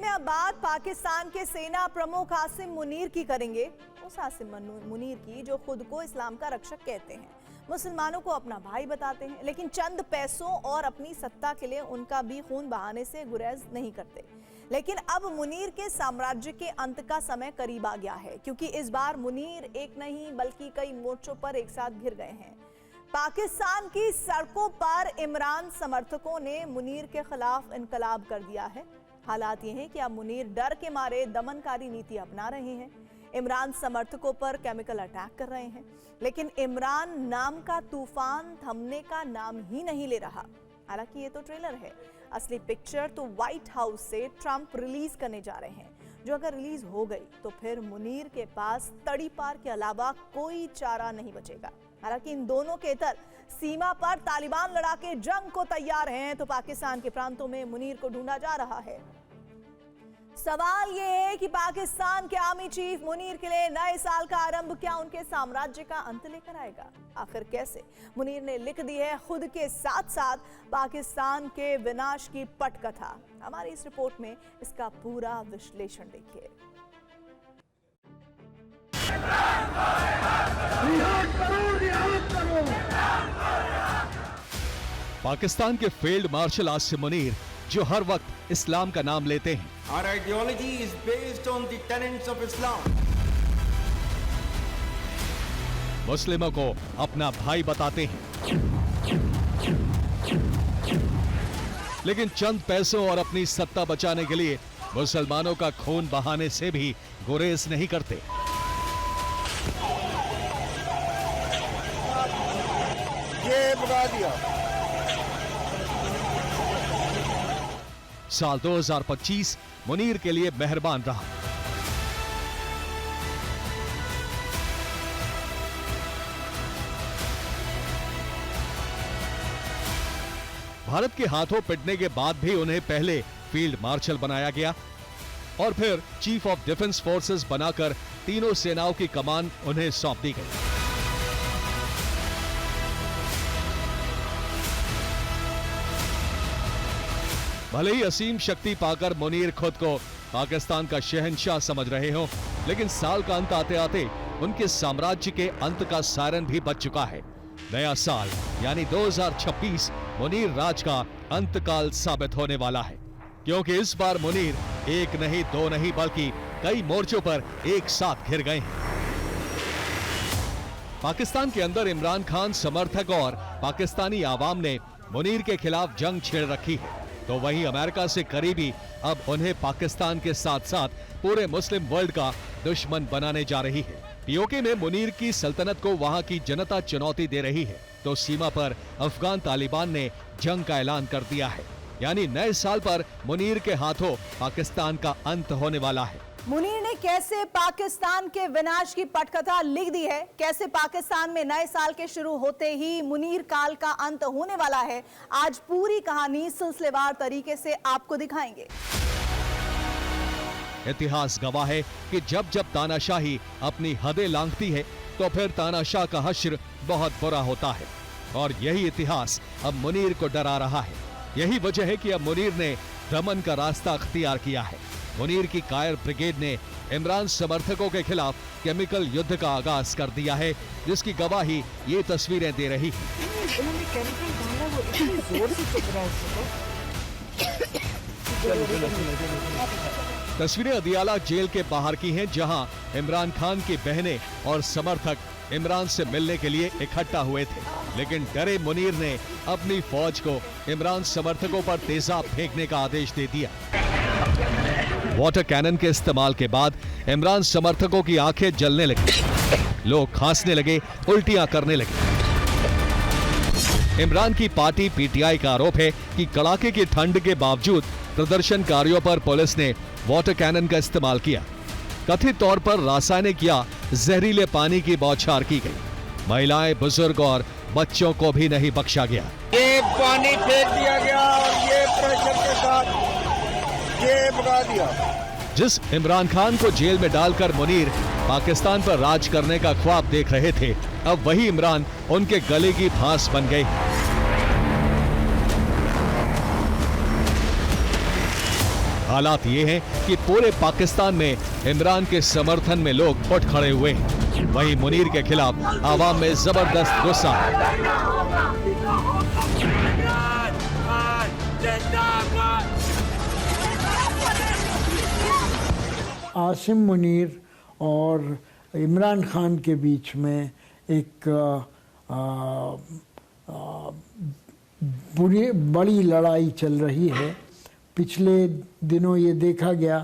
में अब बात पाकिस्तान के सेना प्रमुख आसिम मुनीर की करेंगे। उस आसिम मुनीर की जो खुद को इस्लाम का रक्षक कहते हैं, मुसलमानों को अपना भाई बताते हैं, लेकिन चंद पैसों और अपनी सत्ता के लिए उनका भी खून बहाने से गुरेज नहीं करते। लेकिन अब मुनीर के साम्राज्य के अंत का समय करीब आ गया है, क्योंकि इस बार मुनीर एक नहीं बल्कि कई मोर्चों पर एक साथ घिर गए हैं। पाकिस्तान की सड़कों पर इमरान समर्थकों ने मुनीर के खिलाफ इनकलाब कर दिया है। हालात ये हैं कि अब मुनीर डर के मारे दमनकारी नीति अपना रहे हैं। इमरान समर्थकों पर केमिकल अटैक कर रहे हैं, लेकिन इमरान नाम का तूफान थमने का नाम ही नहीं ले रहा। हालांकि ये तो ट्रेलर है, असली पिक्चर तो व्हाइट हाउस से ट्रंप रिलीज करने जा रहे हैं, जो अगर रिलीज हो गई तो फिर मुनीर के पास तड़ीपार के अलावा कोई चारा नहीं बचेगा। हालांकि इन दोनों के इतर सीमा पर तालिबान लड़ाके जंग को तैयार हैं, तो पाकिस्तान के प्रांतों में मुनीर को ढूंढा जा रहा है। सवाल ये है कि पाकिस्तान के आर्मी चीफ मुनीर के लिए नए साल का आरंभ क्या उनके साम्राज्य का अंत लेकर आएगा? आखिर कैसे मुनीर ने लिख दी है खुद के साथ साथ पाकिस्तान के विनाश की पटकथा। हमारी इस रिपोर्ट में इसका पूरा विश्लेषण देखिए। पाकिस्तान के फील्ड मार्शल आसिम मुनीर, जो हर वक्त इस्लाम का नाम लेते हैं। Our ideology is based on the tenets of Islam. मुस्लिमों को अपना भाई बताते हैं, लेकिन चंद पैसों और अपनी सत्ता बचाने के लिए मुसलमानों का खून बहाने से भी गुरेज नहीं करते। ये भगा दिया। साल 2025 मुनीर के लिए मेहरबान रहा। भारत के हाथों पिटने के बाद भी उन्हें पहले फील्ड मार्शल बनाया गया और फिर चीफ ऑफ डिफेंस फोर्सेस बनाकर तीनों सेनाओं की कमान उन्हें सौंप दी गई। भले ही असीम शक्ति पाकर मुनीर खुद को पाकिस्तान का शहंशाह समझ रहे हो, लेकिन साल का अंत आते आते उनके साम्राज्य के अंत का सायरन भी बज चुका है। नया साल यानी 2026 मुनीर राज का अंतकाल साबित होने वाला है, क्योंकि इस बार मुनीर एक नहीं दो नहीं बल्कि कई मोर्चों पर एक साथ घिर गए हैं। पाकिस्तान के अंदर इमरान खान समर्थक और पाकिस्तानी आवाम ने मुनीर के खिलाफ जंग छेड़ रखी है, तो वहीं अमेरिका से करीबी अब उन्हें पाकिस्तान के साथ साथ पूरे मुस्लिम वर्ल्ड का दुश्मन बनाने जा रही है। पीओके में मुनीर की सल्तनत को वहां की जनता चुनौती दे रही है, तो सीमा पर अफगान तालिबान ने जंग का ऐलान कर दिया है। यानी नए साल पर मुनीर के हाथों पाकिस्तान का अंत होने वाला है। मुनीर ने कैसे पाकिस्तान के विनाश की पटकथा लिख दी है, कैसे पाकिस्तान में नए साल के शुरू होते ही मुनीर काल का अंत होने वाला है, आज पूरी कहानी सिलसिलेवार तरीके से आपको दिखाएंगे। इतिहास गवाह है कि जब जब तानाशाही अपनी हदें लांघती है तो फिर तानाशाह का हश्र बहुत बुरा होता है, और यही इतिहास अब मुनीर को डरा रहा है। यही वजह है कि अब मुनीर ने दमन का रास्ता अख्तियार किया है। मुनीर की कायर ब्रिगेड ने इमरान समर्थकों के खिलाफ केमिकल युद्ध का आगाज कर दिया है, जिसकी गवाही ये तस्वीरें दे रही है। तस्वीरें अदियाला जेल के बाहर की हैं, जहां इमरान खान की बहनें और समर्थक इमरान से मिलने के लिए इकट्ठा हुए थे, लेकिन डरे मुनीर ने अपनी फौज को इमरान समर्थकों पर तेजाब फेंकने का आदेश दे दिया। वाटर कैनन के इस्तेमाल के बाद इमरान समर्थकों की आंखें जलने लगी, लोग खांसने लगे, उल्टियां करने लगे। इमरान की पार्टी पीटीआई का आरोप है कि कड़ाके की ठंड के बावजूद प्रदर्शनकारियों पर पुलिस ने वाटर कैनन का इस्तेमाल किया। कथित तौर पर रासायनिक या जहरीले पानी की बौछार की गई। महिलाएं, बुजुर्ग और बच्चों को भी नहीं बख्शा गया। ये पानी फेंक दिया गया और ये प्रेशर के साथ ये भगा दिया। जिस इमरान खान को जेल में डालकर मुनीर पाकिस्तान पर राज करने का ख्वाब देख रहे थे, अब वही इमरान उनके गले की फांस बन गई। हालात ये हैं कि पूरे पाकिस्तान में इमरान के समर्थन में लोग उठ खड़े हुए हैं। वहीं मुनीर के खिलाफ आवाम में जबरदस्त गुस्सा है। आसिम मुनीर और इमरान खान के बीच में एक बड़ी लड़ाई चल रही है। पिछले दिनों ये देखा गया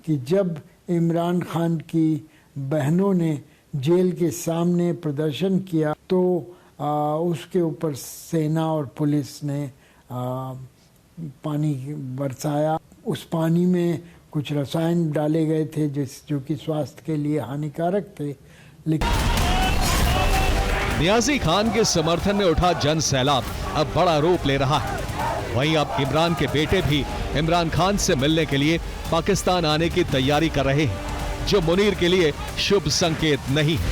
कि जब इमरान खान की बहनों ने जेल के सामने प्रदर्शन किया तो उसके ऊपर सेना और पुलिस ने पानी बरसाया। उस पानी में कुछ रसायन डाले गए थे जो कि स्वास्थ्य के लिए हानिकारक थे। लेकिन नियाजी खान के समर्थन में उठा जन सैलाब अब बड़ा रूप ले रहा है। वहीं अब इमरान के बेटे भी इमरान खान से मिलने के लिए पाकिस्तान आने की तैयारी कर रहे हैं, जो मुनीर के लिए शुभ संकेत नहीं है।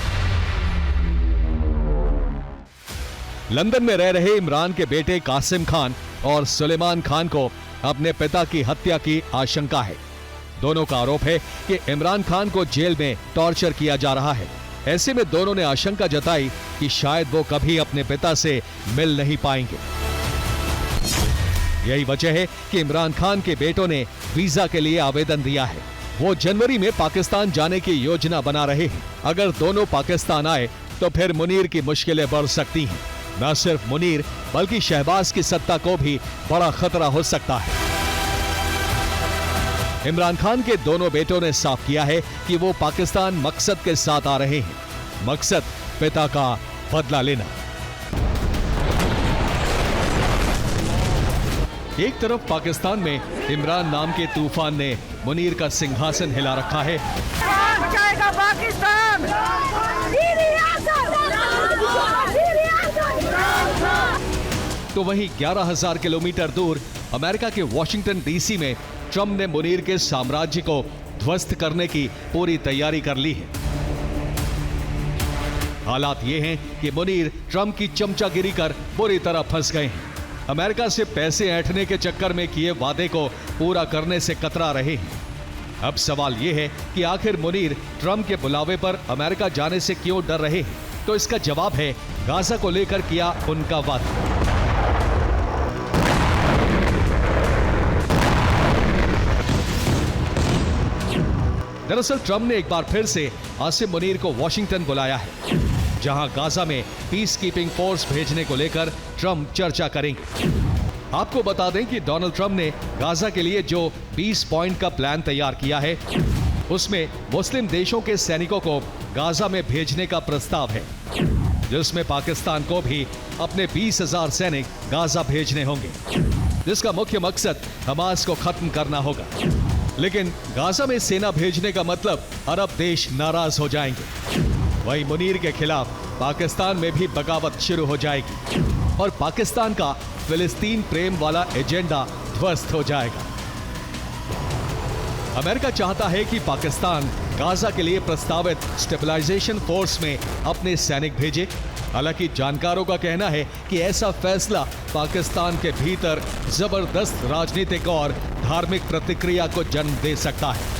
लंदन में रह रहे इमरान के बेटे कासिम खान और सुलेमान खान को अपने पिता की हत्या की आशंका है। दोनों का आरोप है कि इमरान खान को जेल में टॉर्चर किया जा रहा है। ऐसे में दोनों ने आशंका जताई कि शायद वो कभी अपने पिता से मिल नहीं पाएंगे। यही वजह है कि इमरान खान के बेटों ने वीजा के लिए आवेदन दिया है। वो जनवरी में पाकिस्तान जाने की योजना बना रहे हैं। अगर दोनों पाकिस्तान आए तो फिर मुनीर की मुश्किलें बढ़ सकती हैं। न सिर्फ मुनीर बल्कि शहबाज की सत्ता को भी बड़ा खतरा हो सकता है। इमरान खान के दोनों बेटों ने साफ किया है कि वो पाकिस्तान मकसद के साथ आ रहे हैं। मकसद पिता का बदला लेना। एक तरफ पाकिस्तान में इमरान नाम के तूफान ने मुनीर का सिंहासन हिला रखा है, पाकिस्तान तो वहीं 11,000 किलोमीटर दूर अमेरिका के वॉशिंगटन डीसी में ट्रंप ने मुनीर के साम्राज्य को ध्वस्त करने की पूरी तैयारी कर ली है। हालात ये हैं कि मुनीर ट्रंप की चमचागिरी कर बुरी तरह फंस गए हैं। अमेरिका से पैसे ऐंठने के चक्कर में किए वादे को पूरा करने से कतरा रहे हैं। अब सवाल यह है कि आखिर मुनीर ट्रंप के बुलावे पर अमेरिका जाने से क्यों डर रहे हैं? तो इसका जवाब है गाजा को लेकर किया उनका वादा। दरअसल ट्रंप ने एक बार फिर से आसिम मुनीर को वॉशिंगटन बुलाया है, जहां गाजा में पीस कीपिंग फोर्स भेजने को लेकर ट्रंप चर्चा करेंगे। आपको बता दें कि डोनाल्ड ट्रंप ने गाजा के लिए जो 20 पॉइंट का प्लान तैयार किया है, उसमें मुस्लिम देशों के सैनिकों को गाजा में भेजने का प्रस्ताव है, जिसमें पाकिस्तान को भी अपने 20,000 सैनिक गाजा भेजने होंगे, जिसका मुख्य मकसद हमास को खत्म करना होगा। लेकिन गाजा में सेना भेजने का मतलब अरब देश नाराज हो जाएंगे। वहीं मुनीर के खिलाफ पाकिस्तान में भी बगावत शुरू हो जाएगी और पाकिस्तान का फिलिस्तीन प्रेम वाला एजेंडा ध्वस्त हो जाएगा। अमेरिका चाहता है कि पाकिस्तान गाजा के लिए प्रस्तावित स्टेबलाइजेशन फोर्स में अपने सैनिक भेजे। हालांकि जानकारों का कहना है कि ऐसा फैसला पाकिस्तान के भीतर जबरदस्त राजनीतिक और धार्मिक प्रतिक्रिया को जन्म दे सकता है।